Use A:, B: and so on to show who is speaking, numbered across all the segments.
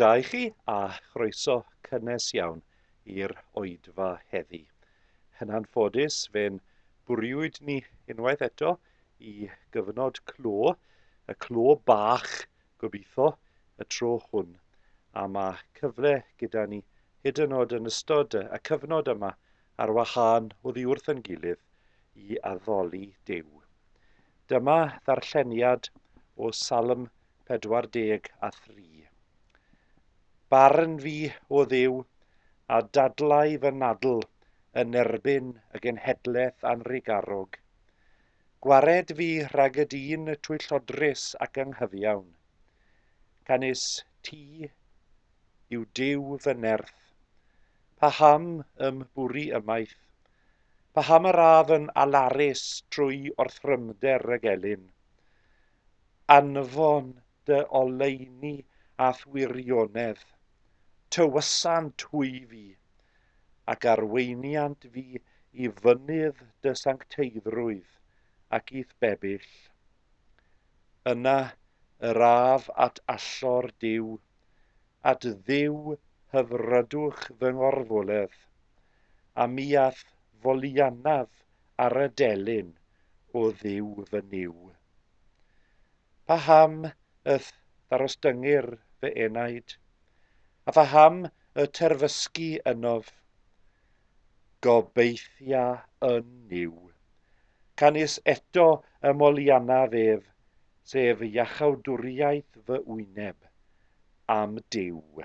A: da i chi a chroeso cynnes iawn i'r Oedfa heddi. Yn anffodus, fe'n bwriwyd ni unwaith eto i gyfnod clo, y clo bach gobeithio y tro hwn. A mae cyfle gyda ni hyd yn oed yn ystod y cyfnod yma ar wahân oddi wrth yn gilydd i addoli Duw. Dyma ddarlleniad o Salm 43. Barn fi o Dduw a dadlau fy nadl yn erbyn y genhedlaeth anrigarog. Gwared fi rhag y dyn twyllodrus ac anghyfiawn. Canis ti yw Duw fy nerth. Paham ym bwri ymaith. Paham yr af yn alarus trwy orthrymder y gelyn. Anfon dy oleuni a thwirionedd. Tywysant hwy fi, ac arweiniant fi i fynydd dy sancteiddrwydd ac i'th bebyll. Yna yr af at allor Duw, at Dduw hyfrydwch fy ngorfoledd, a mi ath folianaf ar y delyn o Dduw fy niw. Paham yth ddarostyngur fy enaid, a phaham y terfysgu ynof. Gobeithia yn niw. Canis eto y molianaf ef, sef iachawdwriaeth fy wyneb am Duw.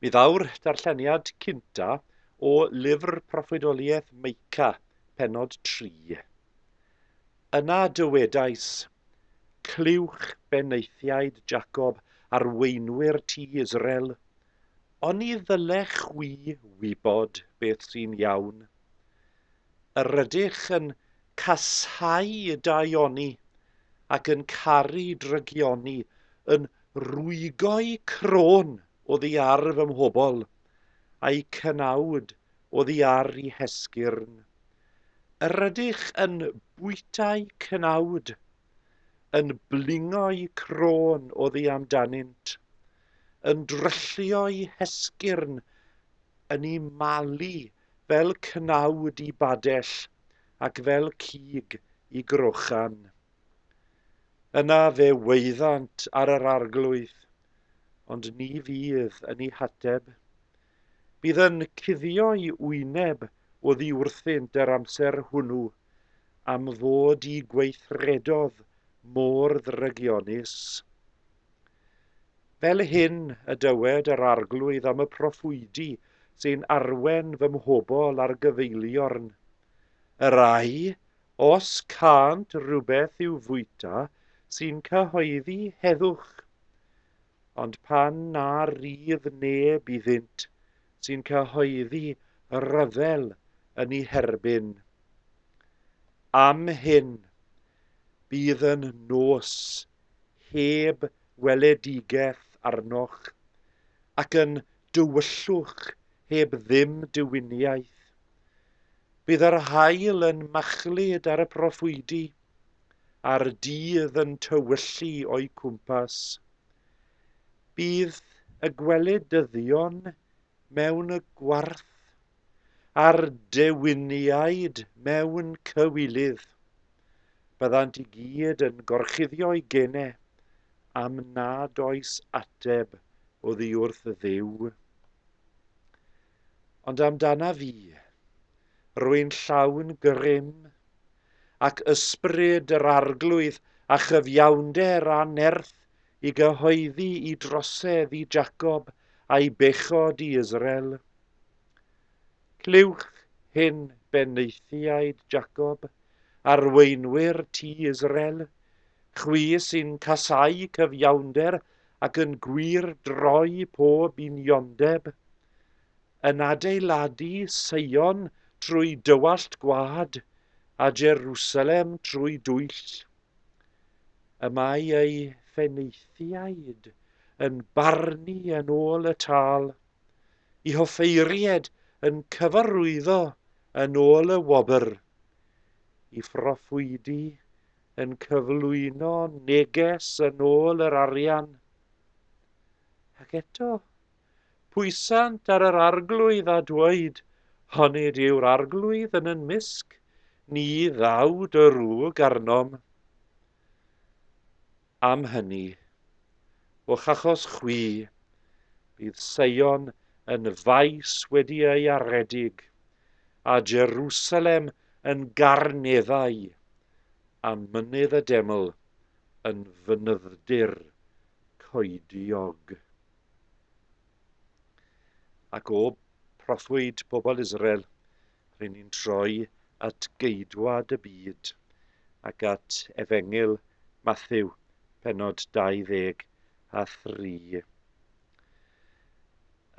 A: Mi ddaw'r darlleniad cynta o lyfr proffwydoliaeth Micha, pennod 3. Yna dywedais, clywch benaethiaid Jacob arweinwyr ti Israel, oni ddylech wi wybod. beth sy'n iawn. Yr ydych yn cashau daioni ac yn caru drygioni, yn rwygoi crôn oddi ar fy mhobol, a'i cynawd oddi ar ei hesgyrn. Yr ydych yn bwytau cynawd, yn blingoi crôn oddi amdanynt, yn dryllio'i hesgyrn, yn ei malu fel cynawd i badell ac fel cig i grochan. Yna fe weiddant ar yr arglwydd, ond ni fydd yn ei hateb. Bydd yn cuddio'i wyneb oddi wrthynt yr amser hwnnw, am fod i gweithredodd mor ddrygionus. Fel hyn y dywed yr arglwydd am y proffwydi sy'n arwen fy mhobol ar gyfeiliorn. Yr ai, os cant rhywbeth i'w fwyta, sy'n cyhoeddi heddwch, ond pan na rydd neb iddynt, sy'n cyhoeddi ryfel yn ei herbyn. Am hyn, bydd yn nos heb weledigaeth arnoch, ac yn dywyllwch heb ddim diwyniaeth. Bydd yr haul yn machlud ar y proffwydi, a'r dydd yn tywyllu o'i cwmpas. Bydd y gwleidyddion mewn y gwarth, a'r dewiniaid mewn cywilydd. Byddant i gyd yn gorchuddio'i genau am nad oes ateb oddi wrth Dduw. Ond amdana fi, rwy'n llawn grym, ac ysbryd yr arglwydd a chyfiawnder a nerth i gyhoeddi i drosedd i Jacob a'i bechod i Israel. Clywch hyn beneithiaid Jacob, arweinwyr ti Israel, chwi sy'n casau cyfiawnder ac yn gwir droi pob uniondeb, yn adeiladu Sion trwy dywallt gwad a Jerusalem trwy dwyll. Y mae ei pheneithiaid yn barnu yn ôl y tal, i hoffeiried yn cyfarwyddo yn ôl y wobr, i phroffwydi yn cyflwyno neges yn ôl yr arian. Ac eto, pwysant ar yr arglwydd a dweud, honid yw'r arglwydd yn misg, ni ddaw dy rwg arnom. Am hynny, o'ch achos chwi, bydd Sion yn faes wedi ei aredig, a Jerusalem yn garneddau, a mynydd y deml yn fynydddir coediog. Ac o proffwyd pobl Israel, rydyn ni'n troi at geidwad y byd ac at Efengil Mathew, pennod 23.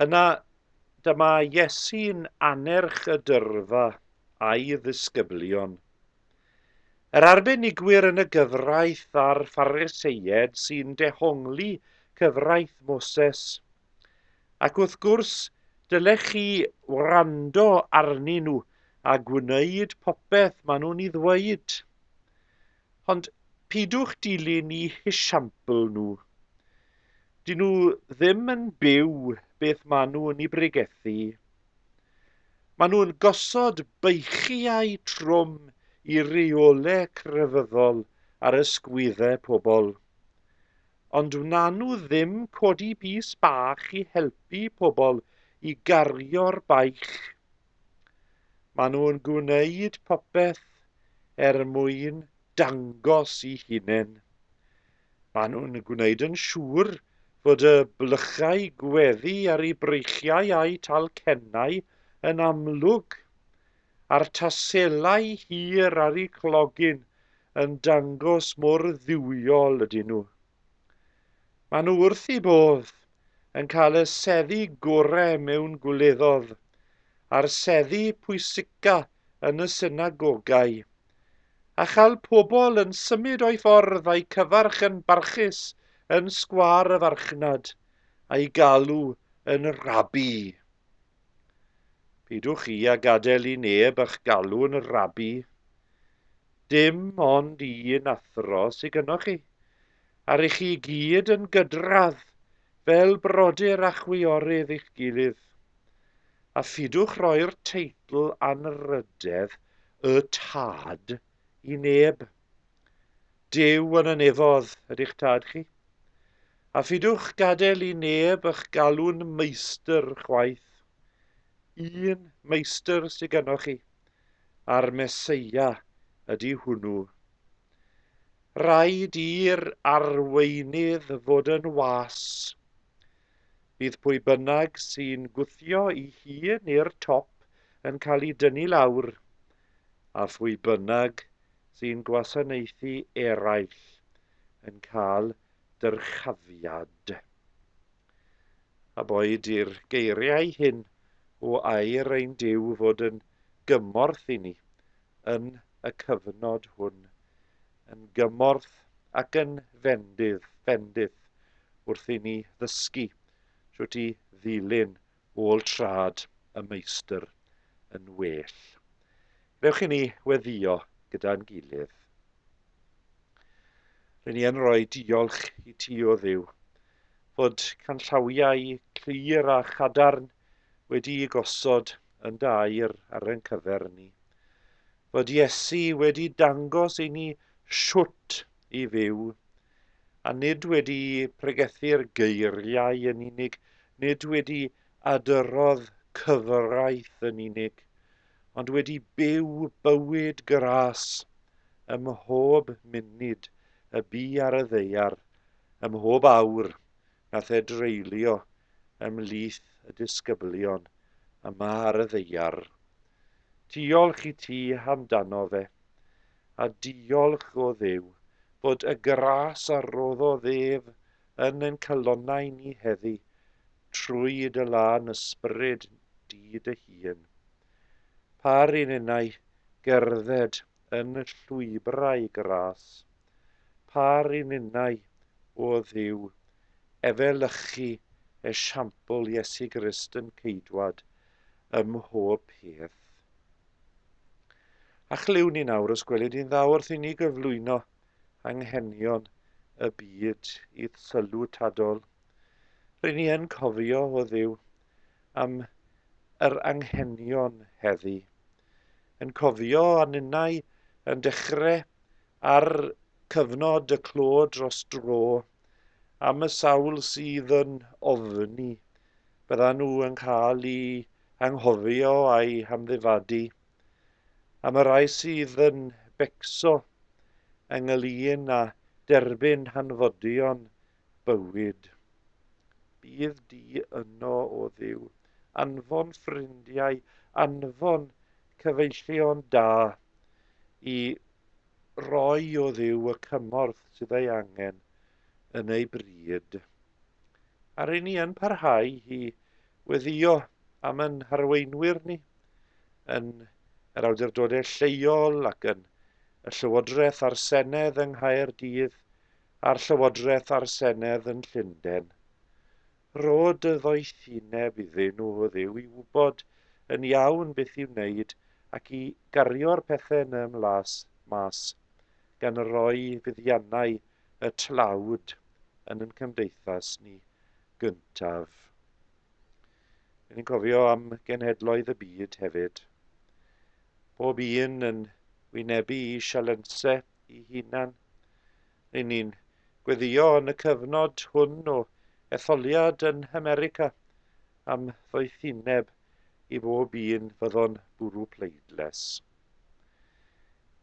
A: Yna dyma Iesu'n anerch y dyrfa a'i ddisgyblion. Yr arbenigwyr yn y gyfraith a'r Phariseied sy'n dehongli cyfraith Moses. Ac wrth gwrs, dylech chi wrando arnyn nhw a gwneud popeth maen nhw'n ei ddweud. Ond pidwch dilyn i hisiampl nhw. Dyn nhw ddim yn byw beth maen nhw yn ei bregethu. Maen nhw'n gosod beichiau trwm i reolau crefyddol ar ysgwyddau pobl. Ond wnawn nhw ddim codi bys bach i helpu pobl i gario'r baich. Maen nhw'n gwneud popeth mwyn dangos i hunain. Maen nhw'n gwneud yn siŵr fod y blychau gweddi ar ei breichiau a'i talcennau yn amlwg, a'r taselau hir ar ei clogin yn dangos mor dduwiol ydyn nhw. Maen nhw wrth eu bodd yn cael y seddi gorau mewn gwleddodd, a'r seddi pwysica yn y synagogau, a chael pobl yn symud o'i ffordd a'i cyfarch yn barchus yn sgwâr y farchnad, a'i galw yn rabi. Pidwch chi a gadael i neb eich galw yn rabi. Dim ond un athro sydd gynnwch chi, ar eich chi gyd yn gydradd fel brodyr a chwiorydd i'ch gilydd. A phidwch roi'r teitl anrydedd y tad i neb. Duw yn y nefodd ydych tad chi. A phidwch gadael i neb eich galw'n meistr chwaith. Un meistr sydd gynnwch chi, a'r Meseia ydy hwnnw. Rhaid i'r arweinydd fod yn was. Bydd pwy bynnag sy'n gwthio i hun i'r top yn cael ei dynnu lawr, a phwy bynnag sy'n gwasanaethu eraill yn cael dyrchafiad. A boed i'r geiriau hyn o air ein Duw fod yn gymorth i ni yn y cyfnod hwn, yn gymorth ac yn fendith wrth i ni ddysgu sut i ddilyn ôl trad y meistr yn well. Wnewch i ni weddio gyda'n gilydd. Rydyn ni yn rhoi diolch i ti o Dduw, fod canllawiau clir a chadarn wedi ei gosod yn dair ar ein cyfer ni. Fod Iesu wedi dangos i ni siwt i fyw, a nid wedi pregethu'r geiriau yn unig, nid wedi adyrodd cyfraith yn unig, ond wedi byw bywyd gras ym mhob munud y bu ar y ddeiar, ym mhob awr nath e dreulio ymhlith y disgyblion yma ar y ddeiar. Diolch i ti amdano fe, a diolch o Dduw bod y gras a roddodd ef yn ein calonnau ni heddi trwy dy lan ysbryd di dy hun. Par un unai gerdded yn y llwybrau gras. Par un unai o Dduw efelychu esiampl Iesu Grist yn ceidwad ym mhob peth. A chlyw ni nawr os gweled i'n dda wrth i ni gyflwyno anghenion y byd i'r sylw tadol. Rydyn ni yn cofio o Dduw am yr anghenion heddi. Yn cofio annau yn dechrau ar cyfnod y clod dros dro, am y sawl sydd yn ofni byddan nhw yn cael eu anghofio a'i hamddifadu, am y rai sydd yn becso ynglyn â derbyn hanfodion bywyd. Bydd di yno o Dduw, anfon ffrindiau, anfon cyfeillion da i roi o Dduw y cymorth sydd ei angen yn ei bryd. A rydyn ni yn parhau i weddio am yn harweinwyr ni, yn yr awdurdodau lleol ac yn y Llywodraeth a'r Senedd yng Nghaerdydd a'r Llywodraeth a'r Senedd yn Llundain. Rod y ddoethineb iddyn nhw o Dduw i wybod yn iawn beth i'w wneud ac i gario'r pethau yn mas gan roi fuddiannau y tlawd yn ein cymdeithas ni gyntaf. Ni'n cofio am genhedloedd y byd hefyd. Pob un yn wynebu i sialensau i hunan. Rydyn ni'n gweddio yn y cyfnod hwn o etholiad yn America am ddoethineb i bob un fyddon bwrw pleidles.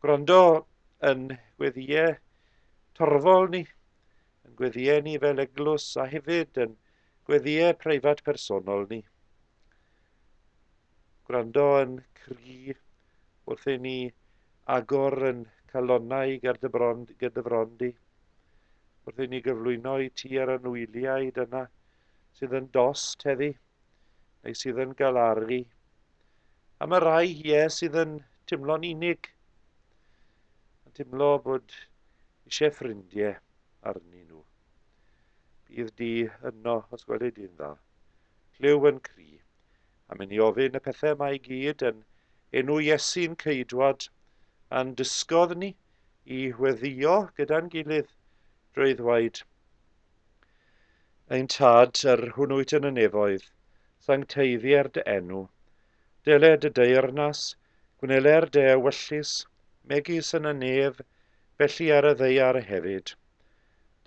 A: Gwrando yn gweddiau torfol ni, yn gweddiau ni fel eglwys a hefyd yn gweddiau preifat personol ni. Gwrando yn cri wrth i ni agor yn calonnau gydyfrondi, wrth i ni gyflwyno i ti ar y nwyliau dyna sydd yn dost heddi, neu sydd yn galaru, A mae rai sydd yn teimlo'n unig, yn teimlo bod eisiau ffrindiau arnyn nhw. Bydd di yno os gweled di'n dda. Clyw yn cri, a mynd i ofyn y pethau mae i gyd yn enw Iesu'n ceidwad a'n dysgodd ni i weddio gyda'n gilydd drwy ddweud. Ein tad yr hwnnwyd yn y nefoedd, sancteiddier dy enw, dele dy deyrnas, gwneler dy ewyllus, megis yn y nef, felly ar y ddeiar hefyd.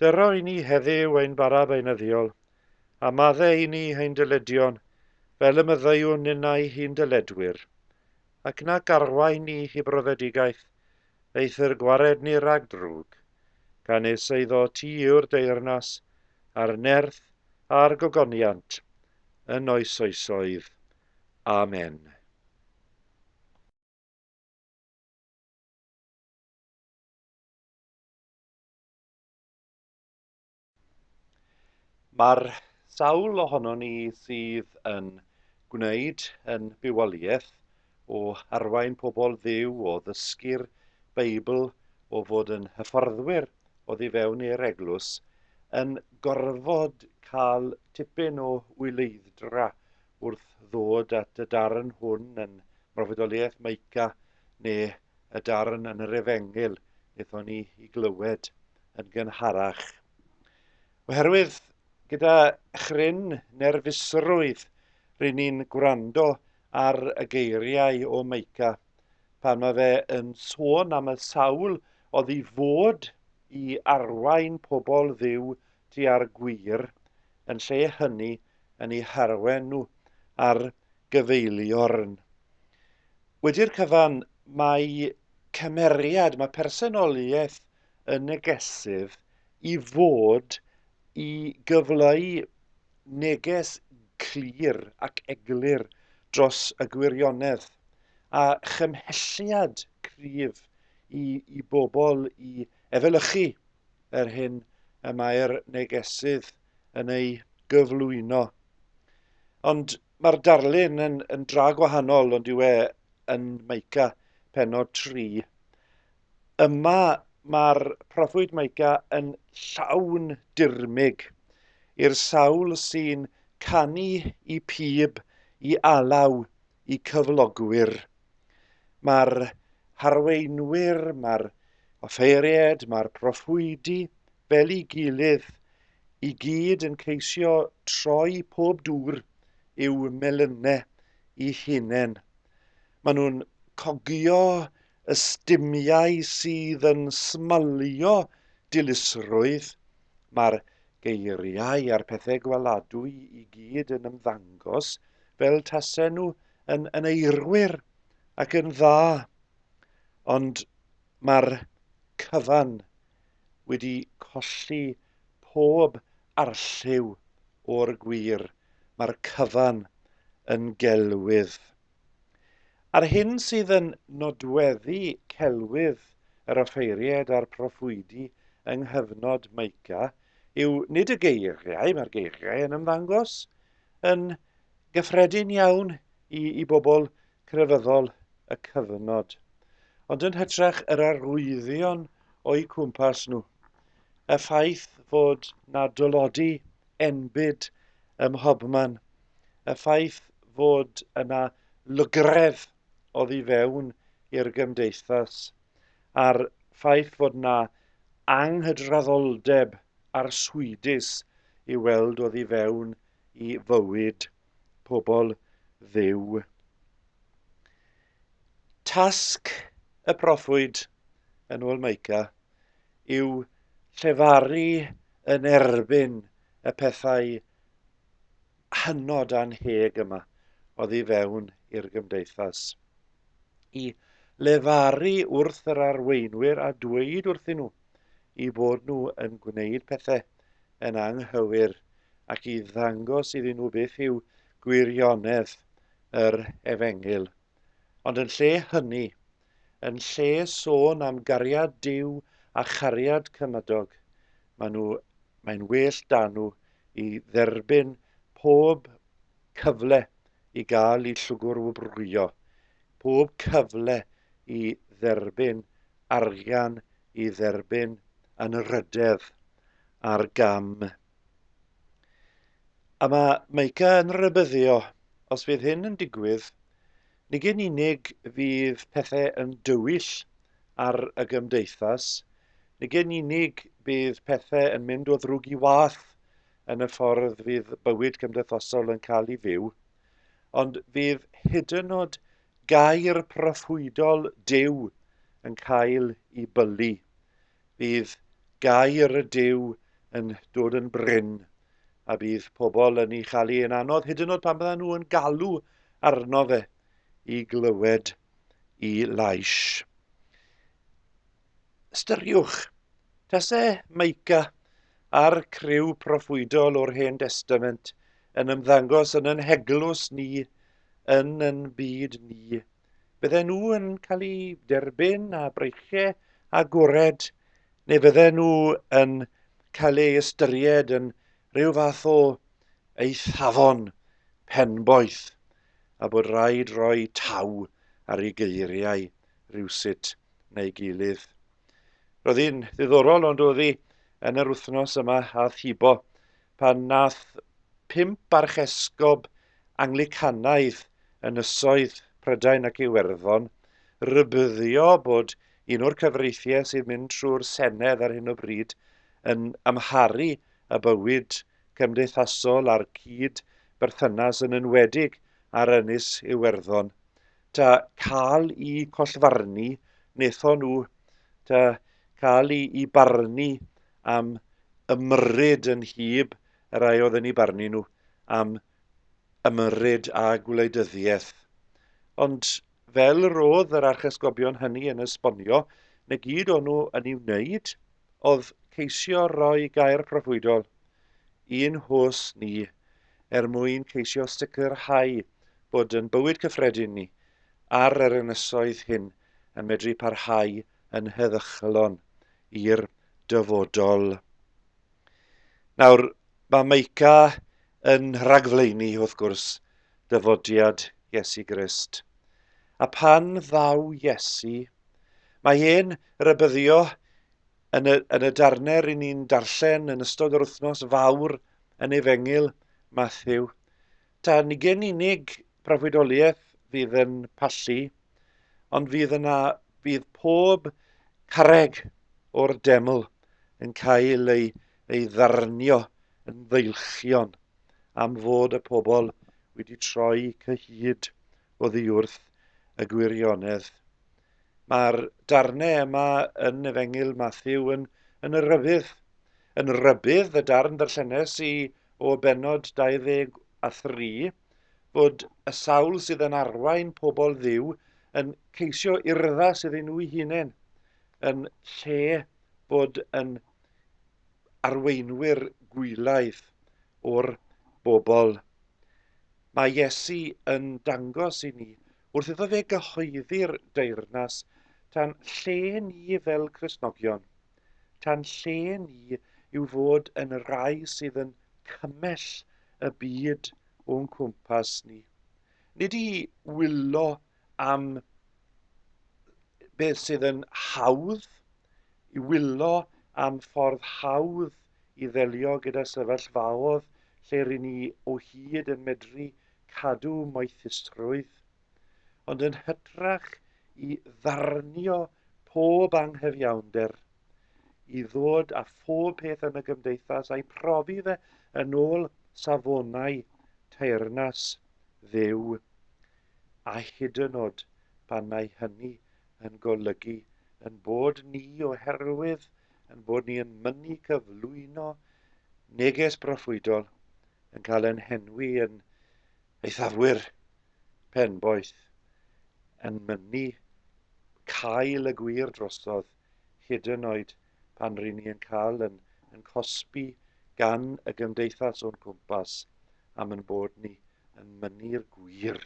A: Dyro i ni heddiw ein bara beunyddiol, a maddau i ni ein dyledion, fel y myddaiwn innau hi'n dyledwyr, ac na garwain ni hi brofedigaeth, eithir gwared ni rag drwg, gan es eiddo ti yw'r deyrnas, a'r nerth a'r gogoniant, yn oes oesoedd. Amen. Mae'r sawl ohonon ni sydd yn gwneud yn bywoliaeth o arwain pobl Dduw, o ddysgu'r Beibl, o fod yn hyfforddwyr oddi fewn i'r eglwys, yn gorfod cael tipyn o wyleiddra wrth ddod at y darn hwn yn Proffwydoliaeth Micha neu y darn yn yr Efengil wnaethon ni i glywed yn gynharach. Oherwydd gyda chryn nerfusrwydd rydyn ni'n gwrando ar y geiriau o Micha pan mae fe yn sôn am y sawl oedd i fod i arwain pobl Dduw tua'r gwir, yn lle hynny yn eu harwen nhw ar gyfeiliorn. Wedi'r cyfan mae cymeriad, mae personoliaeth yn negesydd i fod i gyfleu neges clir ac eglur dros y gwirionedd a chymhelliad cryf i bobl i efelychu yr hyn y mae'r negesydd yn ei gyflwyno. Ond mae'r darlun yn dra gwahanol, ond yw yn Micha pennod 3. Yma mae'r proffwyd Micha yn llawn dirmyg i'r sawl sy'n canu i pib, i alaw, i cyflogwyr. Mae'r harweinwyr, mae'r offeiriad, mae'r proffwydi fel i gilydd i gyd yn ceisio troi pob dŵr i'w melynau i hunain. Maen nhw'n cogio y stymiau sydd yn smalio dilusrwydd. Mae'r geiriau a'r pethau gweladwy i gyd yn ymddangos fel tasen nhw yn eirwyr ac yn dda. Ond mae'r cyfan wedi colli pob arlliw o'r gwir. Mae'r cyfan yn gelwydd. A'r hyn sydd yn nodweddu celwydd yr offeiriad a'r proffwydi yng nghyfnod Micha yw nid y geiriau, mae'r geiriau yn ymddangos, yn gyffredin iawn i bobl crefyddol y cyfnod. Ond yn hytrach yr arwyddion o'i cwmpas nhw, y ffaith fod na dylodi enbyd ym mhobman, y ffaith fod yna lygredd oddi fewn i'r gymdeithas, a'r ffaith fod yna anghydraddoldeb arswydus i weld oddi fewn i fywyd pobl Dduw. Tasg y proffwyd yn ôl Micha yw llefaru yn erbyn y pethau hynod anheg yma oddi fewn i'r gymdeithas. I lefaru wrth yr arweinwyr a dweud wrthyn nhw i bod nhw yn gwneud pethau yn anghywir ac i ddangos iddyn nhw beth yw gwirionedd yr Efengil. Ond yn lle hynny, yn lle sôn am gariad Duw a chariad cymydog, mae'n well dan nhw i dderbyn pob cyfle i gael eu llwgrwyo, pob cyfle i dderbyn arian, i dderbyn anrydedd a'r gam. A mae Micha yn rybyddio, os fydd hyn yn digwydd, nid yn unig fydd pethau yn dywyll ar y gymdeithas, nid yn unig bydd pethau yn mynd o ddrwg i wath yn y ffordd fydd bywyd cymdeithasol yn cael ei fyw, ond fydd hyd yn oed gair proffwydol Duw yn cael ei bylu. Bydd gair y Duw yn dod yn bryn, a bydd pobl yn ei chael ei anodd hyd yn oed pan bydden nhw yn galw arno fe i glywed i lais. Ystyriwch, tasau Micha a'r criw proffwydol o'r Hen Testament yn ymddangos yn yn heglws ni, yn byd ni. Bydden nhw yn cael eu derbyn a breichiau agored, neu bydden nhw yn cael eu ystyried yn rhyw fath o eithafon penboeth, a bod rhaid rhoi taw ar ei geiriau rhywsut neu gilydd. Roedd hi'n ddiddorol ond oedd hi yn yr wythnos yma a Thibo pan nath 5 archesgob Anglicanaidd ynysoedd Prydain ac Iwerddon rybyddio bod un o'r cyfreithiau sy'n mynd trwy'r Senedd ar hyn o bryd yn amharu y bywyd cymdeithasol a'r cyd berthynas yn enwedig ar Ynys Iwerddon. Ta cael i collfarnu, wnaethon nhw cael i barnu am ymryd yn hyb y rai oedd yn ei barnu nhw am ymryd a gwleidyddiaeth. Ond fel roedd yr archesgobion hynny yn esbonio, na gyd o'n nhw yn ei wneud oedd ceisio rhoi gair proffwydol i'n hos ni mwyn ceisio sicrhau bod yn bywyd cyffredin ni ar yr ynysoedd hyn yn medru parhau yn heddychlon i'r dyfodol. Nawr, mae Micha yn rhagflaenu wrth gwrs dyfodiad Iesu Grist. A pan ddaw Iesu, mae e'n rybyddio yn y darnau rydyn ni'n darllen yn ystod yr wythnos fawr yn Efengyl Mathew. Ta ni gen unig proffwydoliaeth fydd yn pallu, ond fydd pob carreg o'r deml yn cael ei ddarnio yn ddeilchion am fod y pobl wedi troi cyhyd oddi wrth y gwirionedd. Mae'r darnau yma yn Efengyl Mathew yn rybydd y darn ddarllenes i o benod 23 bod y sawl sydd yn arwain pobl Dduw yn ceisio urddas iddyn nhw eu hunain yn lle bod yn arweinwyr gwylaidd o'r bobl. Mae Iesu yn dangos i ni wrth iddo fe gyhoeddi'r deyrnas tan lle ni fel Cristnogion, tan lle ni yw fod yn rai sydd yn cymell y byd o'n cwmpas ni. Nid i wylo am beth sydd yn hawdd, i wylo am ffordd hawdd i ddelio gyda sefyllfaoedd lle rydyn ni o hyd yn medru cadw moethusrwydd, ond yn hytrach i ddarnio pob anghyfiawnder, i ddod â phob peth yn y gymdeithas a'i profi fe yn ôl safonau teyrnas Dduw, a hyd yn oed pan mae hynny yn golygu yn bod ni oherwydd yn bod ni yn mynnu cyflwyno neges proffwydol yn cael ein henwi yn eithafwyr penboeth, yn mynnu cael y gwir drosodd hyd yn oed pan rydyn ni yn cael yn cosbi gan y gymdeithas o'n cwmpas am yn bod ni yn mynnu'r gwir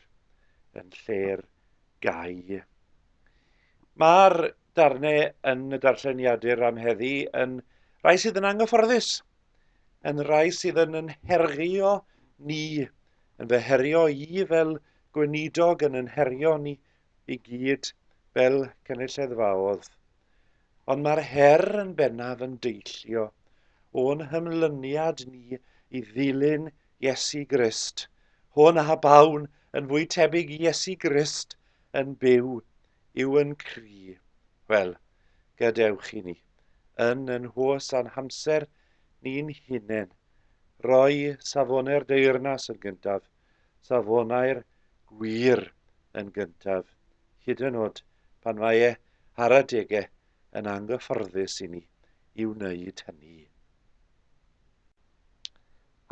A: yn lle'r gau. Mae'r darnau yn y darlleniadur am heddi yn rai sydd yn anghyfforddus, yn rai sydd yn herio ni, yn fy herio i fel gweinidog, yn herio ni i gyd fel cynulleidfaodd. Ond mae'r her yn bennaf yn deillio o'n hymlyniad ni i ddilyn Iesu Grist. Hwn a bawn yn fwy tebyg i Iesu Grist yn byw yw yn cri. Wel, gadewch i ni, yn nhws a'n hamser ni'n hunain, roi safonau'r deyrnas yn gyntaf, safonau'r gwir yn gyntaf, hyd yn oed pan mae e ar adegau yn anghyfforddus i ni i wneud hynny.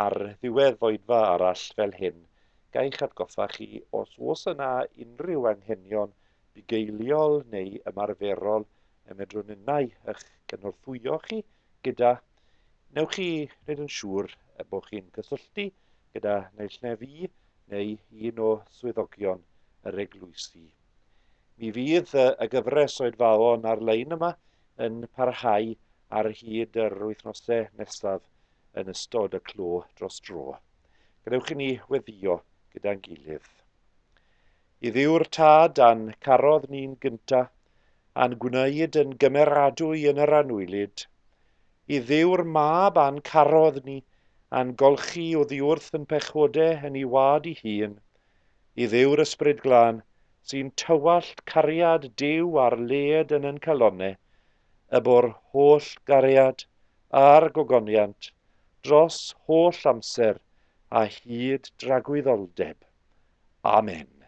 A: Ar ddiwedd Oedfa arall fel hyn, gai'ch atgoffa chi os oes yna unrhyw anghenion bugeiliol neu ymarferol y medrwn ynnau eich cynorthwyo chi gyda, newch chi wneud yn siŵr bod chi'n cysylltu gyda naill ne fi neu un o swyddogion yr eglwysi. Mi fydd y gyfres oedfaon ar-lein yma yn parhau ar hyd yr wythnosau nesaf yn ystod y clo dros dro. Gadewch i ni weddio gyda'n gilydd. I Dduw'r Tad a'n carodd ni'n gynta, a'n gwneud yn gymeradwy yn yr anwylid. I Dduw'r Mab a'n carodd ni, a'n golchi oddi wrth yn pechodau yn ei wad ei hun. I Dduw'r Ysbryd Glân, sy'n tywallt cariad Duw ar led yn ein calonnau, y bo'r holl gariad a'r gogoniant dros holl amser a hyd dragwyddoldeb. Amen.